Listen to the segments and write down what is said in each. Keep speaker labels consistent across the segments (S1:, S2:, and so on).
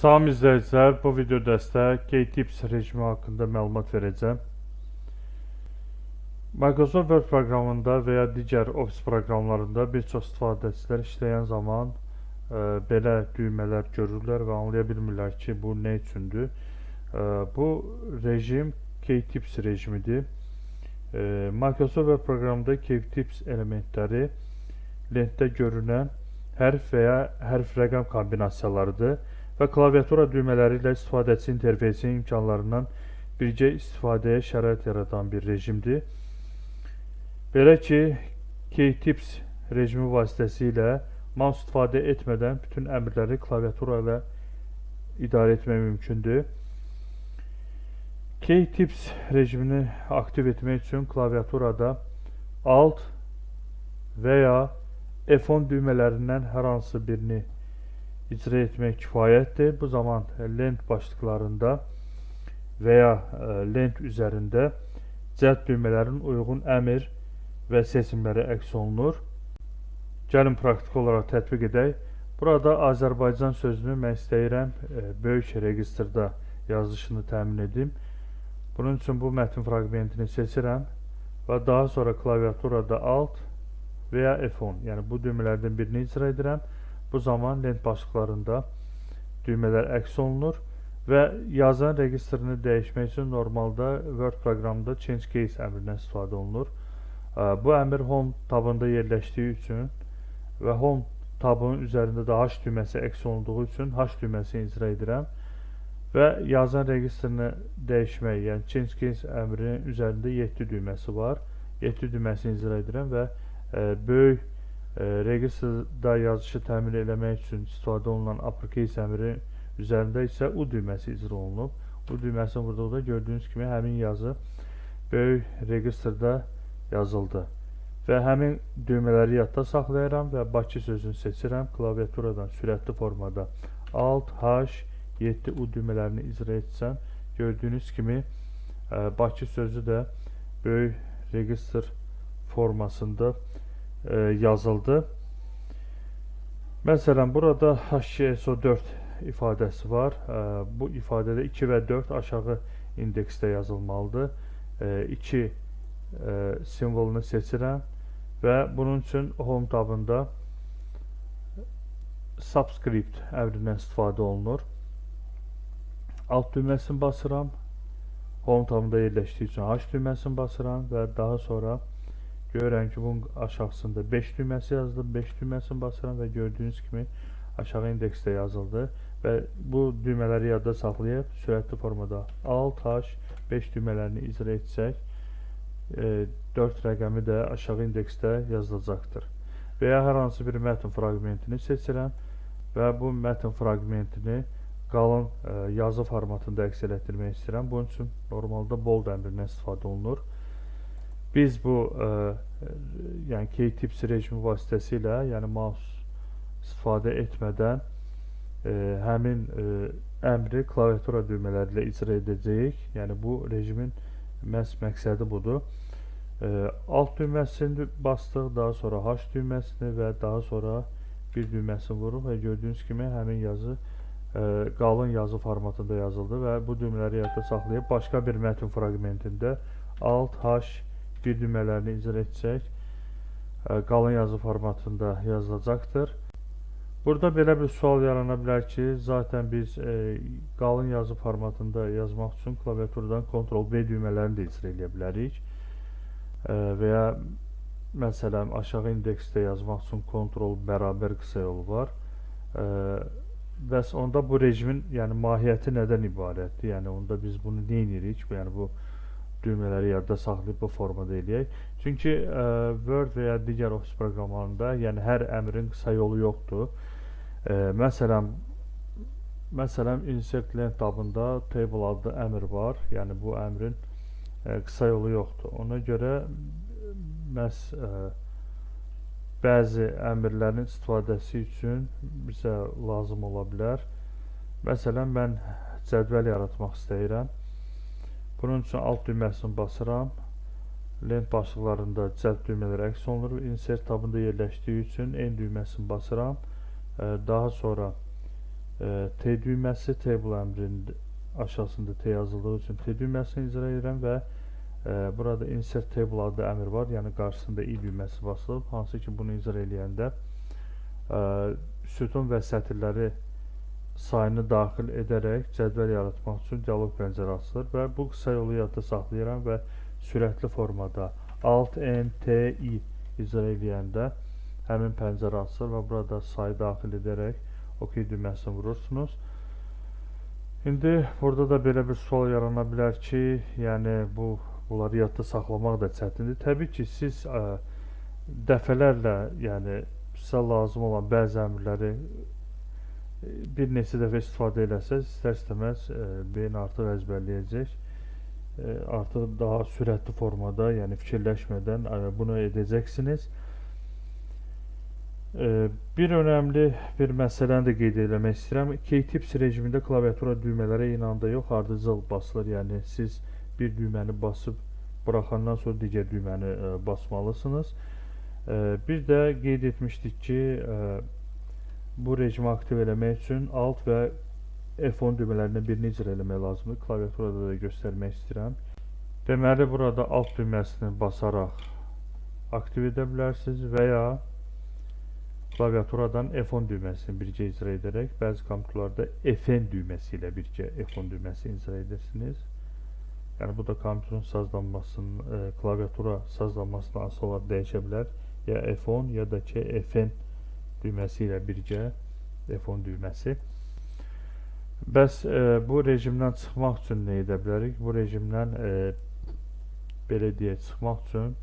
S1: Salam izləyicilər, bu videoda sizə KTips rejimi haqqında məlumat verəcəm. Microsoft Word proqramında və ya digər Office proqramlarında bir çox istifadəçilər işləyən zaman belə düymələr görürlər və anlaya bilmirlər ki, bu nə üçündür. Bu rejim KTips rejimidir. Microsoft Word proqramında KTips elementləri lentdə görünən hərf və ya hərf rəqəm kombinasiyalarıdır və klaviatura düymələri ilə istifadəçi interfeysi imkanlarından birgə istifadəyə şərait yaratan bir rejimdir. Belə ki, KTips rejimi vasitəsilə mouse istifadə etmədən bütün əmrləri klaviatura ilə idarə etmək mümkündür. KTips rejimini aktiv etmək üçün klaviaturada Alt və ya F10 düymələrindən hər hansı birini icra etmək kifayətdir. Bu zaman lent başlıqlarında və ya lent üzərində cəld düymələrinin uyğun əmr və seçimləri əks olunur. Gəlin praktik olaraq tətbiq edək. Burada Azərbaycan sözünü mən istəyirəm böyük registrdə yazılışını təmin edim. Bunun üçün bu mətin fraqmentini seçirəm və daha sonra klaviaturada Alt və ya F10, yəni bu düymələrdən birini icra edirəm. Bu zaman lent başlıqlarında düymələr əks olunur və yazan registrini dəyişmək üçün normalda Word proqramında Change Case əmrindən istifadə olunur. Bu əmr Home tabında yerləşdiyi üçün və Home tabının üzərində də H düyməsi əks olunduğu üçün H düyməsini icra edirəm və yazan registrini dəyişmək, yəni Change Case əmrinin üzərində 7 düyməsi var. 7 düyməsini icra edirəm və böyük registrda yazışı təmin eləmək üçün istifadə olunan Uppercase əmri üzərində isə U düyməsi icra olunub. U düyməsini burada gördüyünüz kimi həmin yazı böyük registrda yazıldı. Və həmin düymələri yadda saxlayıram və Bakı sözünü seçirəm. Klaviaturadan sürətli formada Alt, H, 7 U düymələrini icra etsəm, gördüyünüz kimi Bakı sözü də böyük registr formasında yazıldı. Məsələn, burada H2SO4 ifadəsi var. Bu ifadədə 2 və 4 aşağı indeksdə yazılmalıdır. 2 simvolunu seçirəm və bunun üçün Home tabında Subscript əmrindən istifadə olunur. Alt düyməsini basıram. Home tabında yerləşdiyi üçün H düyməsini basıram və daha sonra görürəm ki, bunun aşağısında 5 düyməsi yazıldı. 5 düyməsini basıram və gördüyünüz kimi aşağı indeksdə yazıldı və bu düymələri yadda saxlayıb sürətli formada Alt, H, 5 düymələrini icra etsək 4 rəqəmi də aşağı indeksdə yazılacaqdır. Və ya hər hansı bir mətin fraqmentini seçirəm və bu mətin fraqmentini qalın yazı formatında əks etdirmək istəyirəm. Bunun üçün normalda bold əmrindən istifadə olunur. Biz bu yəni KTips rejimi vasitəsilə, yəni mouse istifadə etmədən həmin əmri klaviatura düymələri ilə icra edəcəyik. Yəni bu rejimin məhz məqsədi budur. Alt düyməsini bastıq, daha sonra H düyməsini və daha sonra bir düyməsini vururuq və gördüyünüz kimi həmin yazı qalın yazı formatında yazıldı və bu düymələri yadda saxlayıb başqa bir mətin fraqmentində Alt, H, bir düymələrini icra etsək qalın yazı formatında yazılacaqdır. Burada belə bir sual yarana bilər ki, zaten biz qalın yazı formatında yazmaq üçün klaviaturdan Ctrl-V düymələrini də icra edə bilərik və ya məsələn aşağı indeksdə yazmaq üçün Ctrl bərabər qısa yolu var. Bəs onda bu rejimin yəni mahiyyəti nədən ibarətdir? Yəni onda biz bunu nə edirik? Yəni bu düymələri yadda saxlayıb bu formada eləyək. Çünki Word və ya digər Office proqramlarında yəni hər əmrin qısa yolu yoxdur. Məsələn Insert Lent tabında Table adlı əmr var. Yəni bu əmrin qısa yolu yoxdur. Ona görə məhz bəzi əmrlərin istifadəsi üçün bizə lazım ola bilər. Məsələn, mən cədvəl yaratmaq istəyirəm. Bunun üçün alt düyməsini basıram. Lent başlıqlarında cəld düymələri əks olunur. Insert tabında yerləşdiyi üçün N düyməsini basıram. Daha sonra T düyməsi table əmrinin aşağısında T yazıldığı üçün T düyməsini icra edirəm və burada insert table adlı əmr var, yəni qarşısında i düyməsi basılıb, hansı ki bunu icra eləyəndə sütun və sətirləri sayını daxil edərək cədvəl yaratmaq üçün dialoq pəncərə açılır və bu qısa yolu yadda saxlayıram və sürətli formada Alt N T I icra eləyəndə həmin pəncərə açılır və burada sayı daxil edərək OK düyməsini vurursunuz. İndi burada da belə bir sual yarana bilər ki, yəni bunları yadda saxlamaq da çətindir. Təbii ki, siz dəfələrlə, yəni sizə lazım olan bəzi əmrləri bir neçə dəfə istifadə eləsəz, istər-istəməz beyin artıq əzbərləyəcək. Artıq daha sürətli formada, yəni fikirləşmədən bunu edəcəksiniz. Bir önəmli bir məsələni də qeyd eləmək istəyirəm. Keytips rejimində klaviatura düymələrə eyni anda yox, ardıcıl basılır. Yəni siz bir düyməni basıb buraxandan sonra digər düyməni basmalısınız. Bir də qeyd etmişdik ki, bu rejimi aktiv eləmək üçün Alt və F10 düymələrindən birini icra eləmək lazımdır. Klaviaturada da göstərmək istəyirəm. Deməli, burada Alt düyməsini basaraq aktiv edə bilərsiniz və ya klaviaturadan F10 düyməsini birgə icra edərək, bəzi kompüterlərdə Fn düyməsi ilə birgə F10 düyməsini icra edirsiniz. Yəni bu da kompüterin sazlanmasının, klaviatura sazlanmasına asılı olaraq dəyişə bilər. Ya F10 ya da ki Fn düyməsi ilə birgə F10 düyməsi. Bəs bu rejimdən çıxmaq üçün nə edə bilərik? Bu rejimdən belə deyək, çıxmaq üçün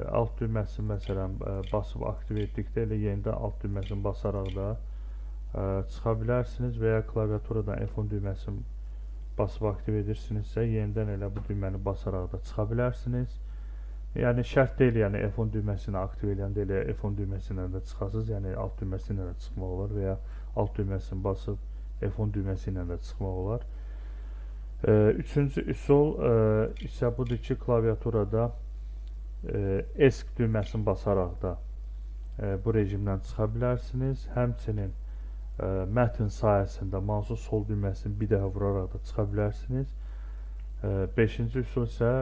S1: alt düyməsini məsələn basıb aktiv etdikdə elə yenidən alt düyməsini basaraq da çıxa bilərsiniz və ya klaviaturadan F10 düyməsini basıb aktiv edirsinizsə yenidən elə bu düyməni basaraq da çıxa bilərsiniz. Yəni şərt deyil, yəni F10 düyməsini aktiv edəndə elə F10 düyməsi ilə də çıxasınız, yəni alt düyməsi ilə də çıxmaq olar və ya alt düyməsini basıb F10 düyməsi ilə də çıxmaq olar. Üçüncü üsul isə budur ki, klaviaturada ESC düyməsini basaraq da bu rejimdən çıxa bilərsiniz. Həmçinin mətn sayəsində mouse'un sol düyməsini bir daha vuraraq da çıxa bilərsiniz. Beşinci üsul isə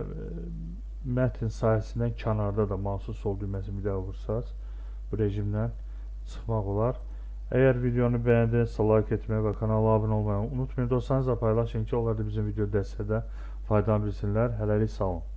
S1: mətn sayəsindən kənarda da mouse'un sol düyməsini bir daha vursanız bu rejimdən çıxmaq olar. Əgər videonu bəyəndinizsə like etməyi və kanala abunə olmayı unutmayın. Dostlarınızla paylaşın ki, onlar da bizim video dəstədə faydalan bilsinlər. Hələlik sağ olun.